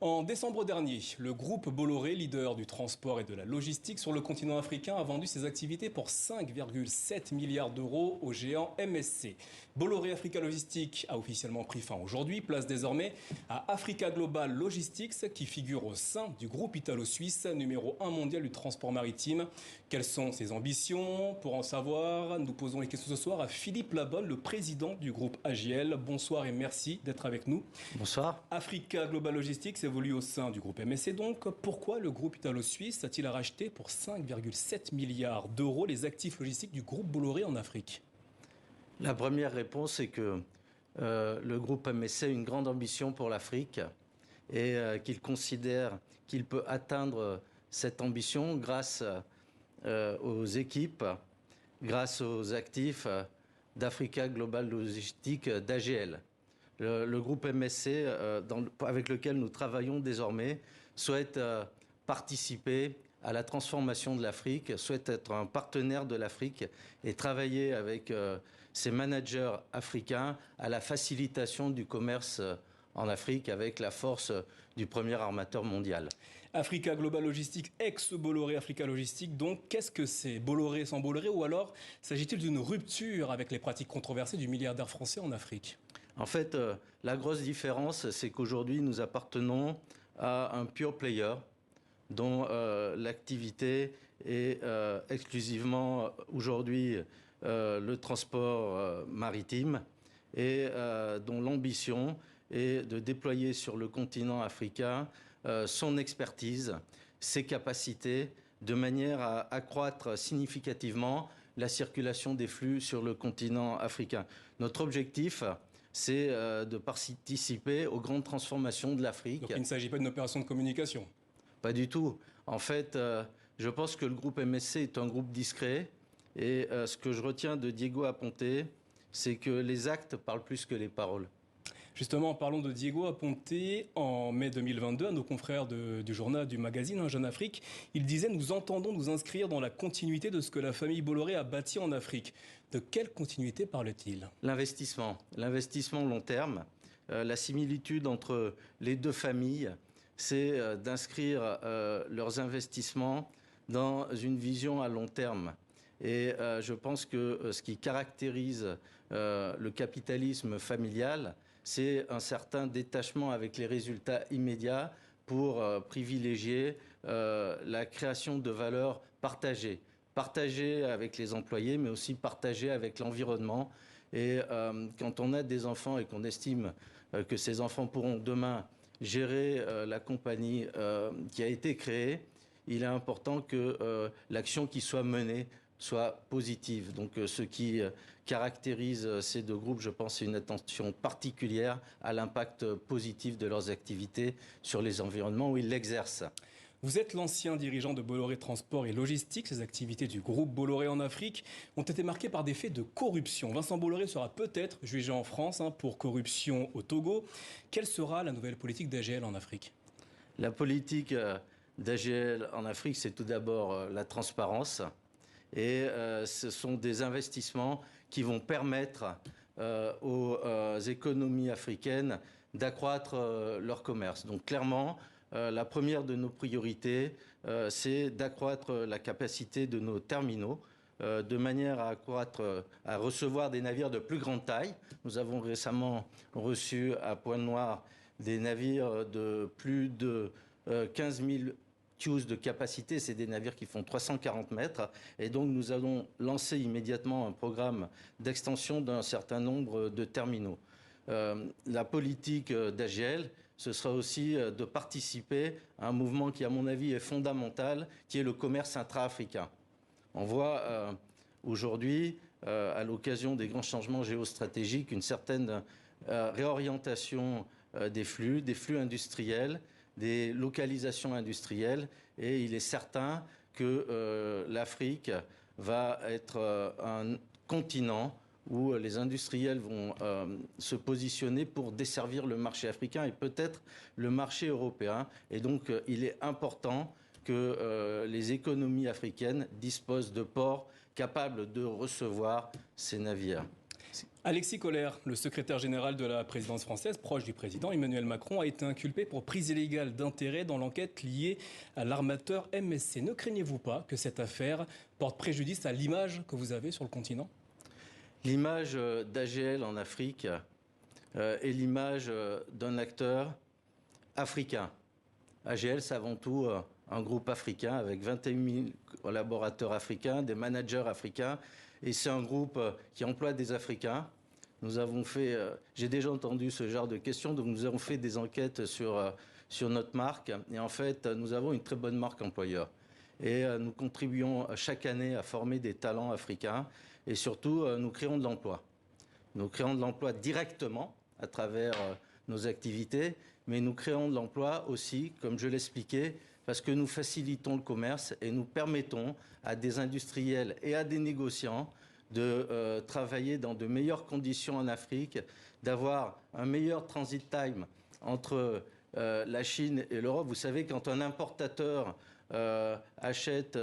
En décembre dernier, le groupe Bolloré, leader du transport et de la logistique sur le continent africain, a vendu ses activités pour 5,7 milliards d'euros au géant MSC. Bolloré Africa Logistics a officiellement pris fin aujourd'hui, place désormais à Africa Global Logistics qui figure au sein du groupe italo-suisse numéro 1 mondial du transport maritime. Quelles sont ses ambitions? Pour en savoir, nous posons les questions ce soir à Philippe Labonne, le président du groupe AGL. Bonsoir et merci d'être avec nous. Bonsoir. Africa Global Logistics évolue au sein du groupe MSC donc. Pourquoi le groupe italo-suisse a-t-il racheté pour 5,7 milliards d'euros les actifs logistiques du groupe Bolloré en Afrique? La première réponse est que le groupe MSC a une grande ambition pour l'Afrique et qu'il considère qu'il peut atteindre cette ambition grâce aux équipes, grâce aux actifs d'Africa Global Logistics d'AGL. Le groupe MSC, avec lequel nous travaillons désormais, souhaite participer à la transformation de l'Afrique, souhaite être un partenaire de l'Afrique et travailler avec ses managers africains à la facilitation du commerce en Afrique avec la force du premier armateur mondial. Africa Global Logistics, ex-Bolloré Africa Logistics, donc qu'est-ce que c'est? Bolloré sans Bolloré, ou alors s'agit-il d'une rupture avec les pratiques controversées du milliardaire français en Afrique? En fait, la grosse différence, c'est qu'aujourd'hui, nous appartenons à un pure player dont l'activité est exclusivement aujourd'hui le transport maritime et dont l'ambition est de déployer sur le continent africain son expertise, ses capacités, de manière à accroître significativement la circulation des flux sur le continent africain. Notre objectif, c'est de participer aux grandes transformations de l'Afrique. Donc il ne s'agit pas d'une opération de communication? Pas du tout. En fait, je pense que le groupe MSC est un groupe discret. Et ce que je retiens de Diego Aponte, c'est que les actes parlent plus que les paroles. Justement, parlons de Diego Aponte. En mai 2022, à nos confrères du journal, du magazine Jeune Afrique, il disait « Nous entendons nous inscrire dans la continuité de ce que la famille Bolloré a bâti en Afrique ». De quelle continuité parle-t-il? L'investissement long terme, la similitude entre les deux familles, c'est d'inscrire leurs investissements dans une vision à long terme. Et je pense que ce qui caractérise le capitalisme familial, c'est un certain détachement avec les résultats immédiats pour privilégier la création de valeurs partagées. Partagées avec les employés, mais aussi partagées avec l'environnement. Et quand on a des enfants et qu'on estime que ces enfants pourront demain gérer la compagnie qui a été créée, il est important que l'action qui soit menée soit positive. Donc ce qui caractérise ces deux groupes, je pense, c'est une attention particulière à l'impact positif de leurs activités sur les environnements où ils l'exercent. Vous êtes l'ancien dirigeant de Bolloré Transport et Logistique. Ces activités du groupe Bolloré en Afrique ont été marquées par des faits de corruption. Vincent Bolloré sera peut-être jugé en France pour corruption au Togo. Quelle sera la nouvelle politique d'AGL en Afrique? La politique d'AGL en Afrique, c'est tout d'abord la transparence. Et ce sont des investissements qui vont permettre aux économies africaines d'accroître leur commerce. Donc clairement, la première de nos priorités, c'est d'accroître la capacité de nos terminaux de manière à recevoir des navires de plus grande taille. Nous avons récemment reçu à Pointe-Noire des navires de plus de 15 000 de capacité, c'est des navires qui font 340 mètres. Et donc, nous allons lancer immédiatement un programme d'extension d'un certain nombre de terminaux. La politique d'AGL, ce sera aussi de participer à un mouvement qui, à mon avis, est fondamental, qui est le commerce intra-africain. On voit aujourd'hui, à l'occasion des grands changements géostratégiques, une certaine réorientation des flux industriels, des localisations industrielles, et il est certain que l'Afrique va être un continent où les industriels vont se positionner pour desservir le marché africain et peut-être le marché européen. Et donc, il est important que les économies africaines disposent de ports capables de recevoir ces navires. Alexis Kohler, le secrétaire général de la présidence française, proche du président Emmanuel Macron, a été inculpé pour prise illégale d'intérêt dans l'enquête liée à l'armateur MSC. Ne craignez-vous pas que cette affaire porte préjudice à l'image que vous avez sur le continent ? L'image d'AGL en Afrique est l'image d'un acteur africain. AGL, c'est avant tout un groupe africain avec 21 000 collaborateurs africains, des managers africains. Et c'est un groupe qui emploie des Africains. Nous avons fait, j'ai déjà entendu ce genre de questions, donc nous avons fait des enquêtes sur notre marque. Et en fait, nous avons une très bonne marque employeur. Et nous contribuons chaque année à former des talents africains. Et surtout, nous créons de l'emploi. Nous créons de l'emploi directement à travers nos activités, mais nous créons de l'emploi aussi, comme je l'expliquais, parce que nous facilitons le commerce et nous permettons à des industriels et à des négociants de travailler dans de meilleures conditions en Afrique, d'avoir un meilleur transit time entre la Chine et l'Europe. Vous savez, quand un importateur achète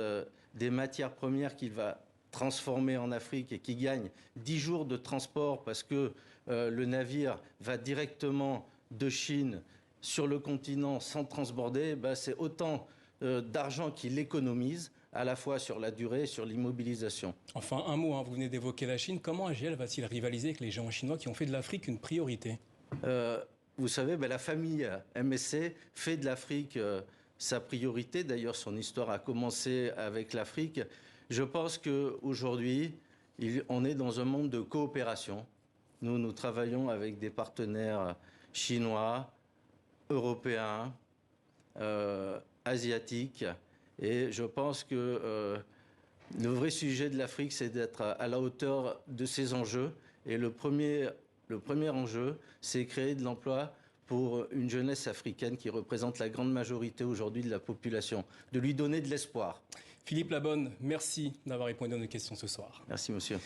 des matières premières qu'il va transformer en Afrique et qui gagne 10 jours de transport parce que le navire va directement de Chine sur le continent sans transborder, c'est autant d'argent qu'il économise, à la fois sur la durée et sur l'immobilisation. Enfin, un mot, vous venez d'évoquer la Chine. Comment AGL va-t-il rivaliser avec les géants chinois qui ont fait de l'Afrique une priorité ? Vous savez, la famille MSC fait de l'Afrique sa priorité. D'ailleurs, son histoire a commencé avec l'Afrique. Je pense qu'aujourd'hui, on est dans un monde de coopération. Nous travaillons avec des partenaires chinois, européens, asiatiques. Et je pense que le vrai sujet de l'Afrique, c'est d'être à la hauteur de ces enjeux. Et le premier enjeu, c'est créer de l'emploi pour une jeunesse africaine qui représente la grande majorité aujourd'hui de la population, de lui donner de l'espoir. Philippe Labonne, merci d'avoir répondu à nos questions ce soir. Merci, monsieur.